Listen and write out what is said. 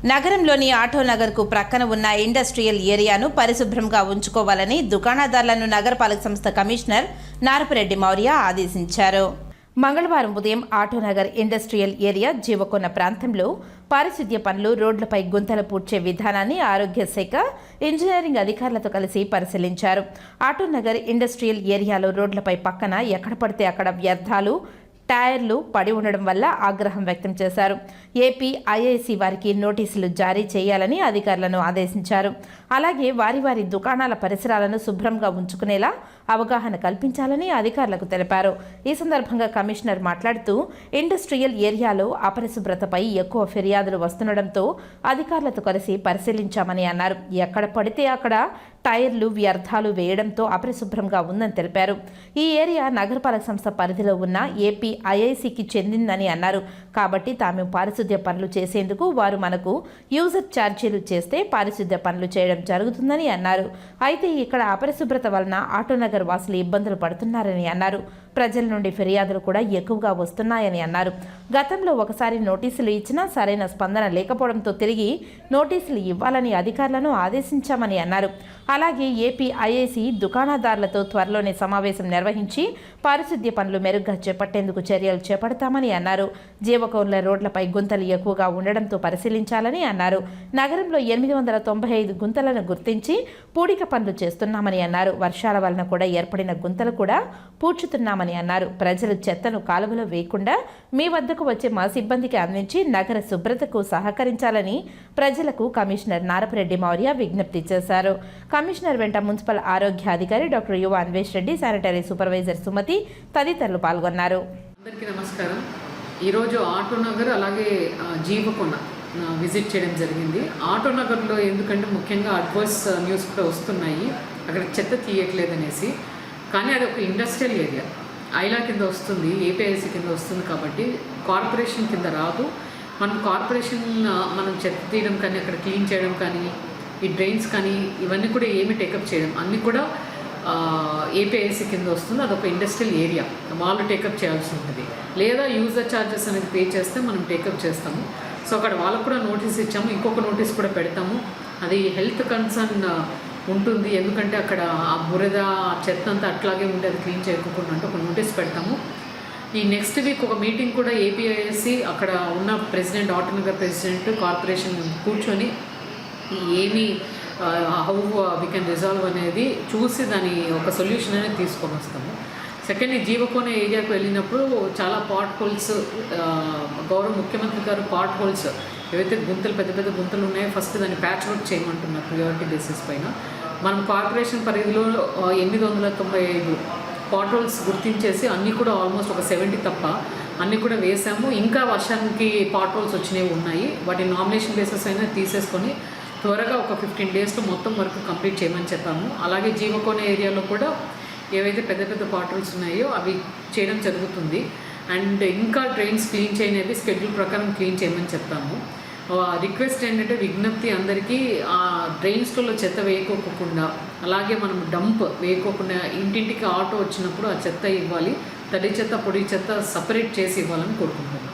నగరంలోని ఆటోనగర్కు ప్రక్కన ఉన్న ఇండస్ట్రియల్ ఏరియాను పరిశుభ్రంగా ఉంచుకోవాలని దుకాణదారులను నగరపాలక సంస్థ కమిషనర్ నారపురెడ్డి మౌర్య ఆదేశించారు. మంగళవారం ఉదయం ఆటోనగర్ ఇండస్ట్రియల్ ఏరియా జీవకొన్న ప్రాంతంలో పారిశుద్ధ్య పనులు, రోడ్లపై గుంతలు పూడ్చే విధానాన్ని ఆరోగ్య శాఖ, ఇంజనీరింగ్ అధికారులతో కలిసి పరిశీలించారు. ఆటోనగర్ ఇండస్ట్రియల్ ఏరియాలో రోడ్లపై పక్కన ఎక్కడ పడితే అక్కడ వ్యర్థాలు, టైర్లు పడి ఉండడం వల్ల ఆగ్రహం వ్యక్తం చేశారు. ఏపీ ఐఐసి వారికి నోటీసులు జారీ చేయాలని అధికారులను ఆదేశించారు. అలాగే వారి దుకాణాల పరిసరాలను శుభ్రంగా ఉంచుకునేలా అవగాహన కల్పించాలని అధికారులకు తెలిపారు. ఈ సందర్భంగా కమిషనర్ మాట్లాడుతూ ఇండస్ట్రియల్ ఏరియాలో అపరిశుభ్రతపై ఎక్కువ ఫిర్యాదులు వస్తుండడంతో అధికారులతో కలిసి పరిశీలించామని అన్నారు. ఎక్కడ పడితే అక్కడ టైర్లు, వ్యర్థాలు వేయడంతో అపరిశుభ్రంగా ఉందని తెలిపారు. ఈ ఏరియా నగరపాలక సంస్థ పరిధిలో ఉన్న ఏపీ ఐఐసికి చెందిందని అన్నారు. కాబట్టి తాము పారిశుద్ధ్య పనులు చేసేందుకు వారు మనకు యూజర్ ఛార్జీలు చేస్తే పారిశుద్ధ్య పనులు చేయడం జరుగుతుందని అన్నారు. అయితే ఇక్కడ అపరిశుభ్రత వలన ఆటోనగర్ వాసులు ఇబ్బందులు పడుతున్నారని అన్నారు. ప్రజల నుండి ఫిర్యాదులు కూడా ఎక్కువగా వస్తున్నాయని అన్నారు. గతంలో ఒకసారి నోటీసులు ఇచ్చినా సరైన స్పందన లేకపోవడంతో తిరిగి నోటీసులు ఇవ్వాలని అధికారులను ఆదేశించామని అన్నారు. అలాగే ఏపీ ఐఐసి దుకాణదారులతో త్వరలోనే సమావేశం నిర్వహించి పారిశుద్ధ్య పనులు మెరుగ్గా చేపట్టేందుకు చర్యలు చేపడతామని అన్నారు. జీవకోన్ల రోడ్లపై గుంతలు ఎక్కువగా ఉండడంతో పరిశీలించాలని అన్నారు. నగరంలో 895 గుంతలను గుర్తించి పూడిక పనులు చేస్తున్నామని అన్నారు. వర్షాల వలన కూడా ఏర్పడిన గుంతలు కూడా పూడ్చుతున్నామని అన్నారు. ప్రజలు చెత్తను కాలువలో వేయకుండా మీ వద్దకు వచ్చే మా సిబ్బందికి అందించి నగర శుభ్రతకు సహకరించాలని ప్రజలకు కమిషనర్ నారపురెడ్డి మౌర్య విజ్ఞప్తి చేశారు. కమిషనర్ వెంట మున్సిపల్ ఆరోగ్య అధికారి డాక్టర్ యువ అన్వేష్ రెడ్డి, శానిటరీ సూపర్వైజర్ సుమతి తదితరులు పాల్గొన్నారు. అందరికీ నమస్కారం. ఈరోజు ఆటోనగర్ అలాగే జీవకొన విజిట్ చేయడం జరిగింది. ఆటోనగర్లో ఎందుకంటే ముఖ్యంగా అడ్వర్స్ న్యూస్ కూడా వస్తున్నాయి, అక్కడ చెత్త తీయట్లేదనేసి. కానీ అది ఒక ఇండస్ట్రియల్ ఏరియా, ఐలా కింద వస్తుంది, ఏపీఐసి కింద వస్తుంది. కాబట్టి కార్పొరేషన్ కింద రాదు. మనం కార్పొరేషన్ మనం చెత్త తీయడం కానీ, అక్కడ క్లీన్ చేయడం కానీ, ఈ డ్రైన్స్ కానీ ఇవన్నీ కూడా ఏమి టేకప్ చేయడం అన్నీ కూడా ఏపీఐసి కింద వస్తుంది. అదొక ఇండస్ట్రియల్ ఏరియా, వాళ్ళు టేకప్ చేయాల్సి ఉంటుంది. లేదా యూజర్ ఛార్జెస్ అనేది పే చేస్తే మనం టేకప్ చేస్తాము. సో అక్కడ వాళ్ళకు కూడా నోటీస్ ఇచ్చాము, ఇంకొక నోటీస్ కూడా పెడతాము. అది హెల్త్ కన్సర్న్ ఉంటుంది, ఎందుకంటే అక్కడ ఆ బురద, చెత్త అంతా అట్లాగే ఉండి అది క్లీన్ చేయకుండా అంటే ఒక నోటీస్ పెడతాము. ఈ నెక్స్ట్ వీక్ ఒక మీటింగ్ కూడా ఏపీఐసి అక్కడ ఉన్న ప్రెసిడెంట్, ఆటోనగర్ ప్రెసిడెంట్, కార్పొరేషన్ కూర్చొని ఏమి హౌ వీ కెన్ రిజాల్వ్ అనేది చూసి దాని ఒక సొల్యూషన్ అనేది తీసుకొని వస్తాము. సెకండ్, జీవకోన ఏరియాకు వెళ్ళినప్పుడు చాలా పాట్ హోల్స్, గౌరవ ముఖ్యమంత్రి గారు పాట్ హోల్స్ ఏవైతే గుంతలు, పెద్ద పెద్ద గుంతలు ఉన్నాయో ఫస్ట్ దాన్ని ప్యాచ్ వర్క్ చేయమంటున్నారు ప్రియారిటీ బేసిస్ పైన. మనం కార్పొరేషన్ పరిధిలో 895 పాట్ హోల్స్ గుర్తించేసి అన్నీ కూడా ఆల్మోస్ట్ ఒక 70 తప్ప అన్నీ కూడా వేసాము. ఇంకా వర్షానికి పాట్ హోల్స్ వచ్చినవి ఉన్నాయి, వాటి నామినేషన్ బేసిస్ అయినా తీసేసుకొని త్వరగా ఒక 15 డేస్లో మొత్తం వర్క్ కంప్లీట్ చేయమని చెప్పాము. అలాగే జీవకోన ఏరియాలో కూడా ఏవైతే పెద్ద పెద్ద పాట్ హోల్స్ ఉన్నాయో అవి చేయడం జరుగుతుంది. అండ్ ఇంకా డ్రైన్స్ క్లీన్ చేయనేది స్కెడ్యూల్ ప్రకారం క్లీన్ చేయమని చెప్పాము. రిక్వెస్ట్ ఏంటంటే, విజ్ఞప్తి అందరికీ, ఆ డ్రైన్స్లో చెత్త వేయకోకుండా, అలాగే మనం డంప్ వేయకోకుండా ఇంటింటికి ఆటో వచ్చినప్పుడు ఆ చెత్త ఇవ్వాలి. తడి చెత్త, పొడి చెత్త సపరేట్ చేసి ఇవ్వాలని కోరుకుంటున్నాం.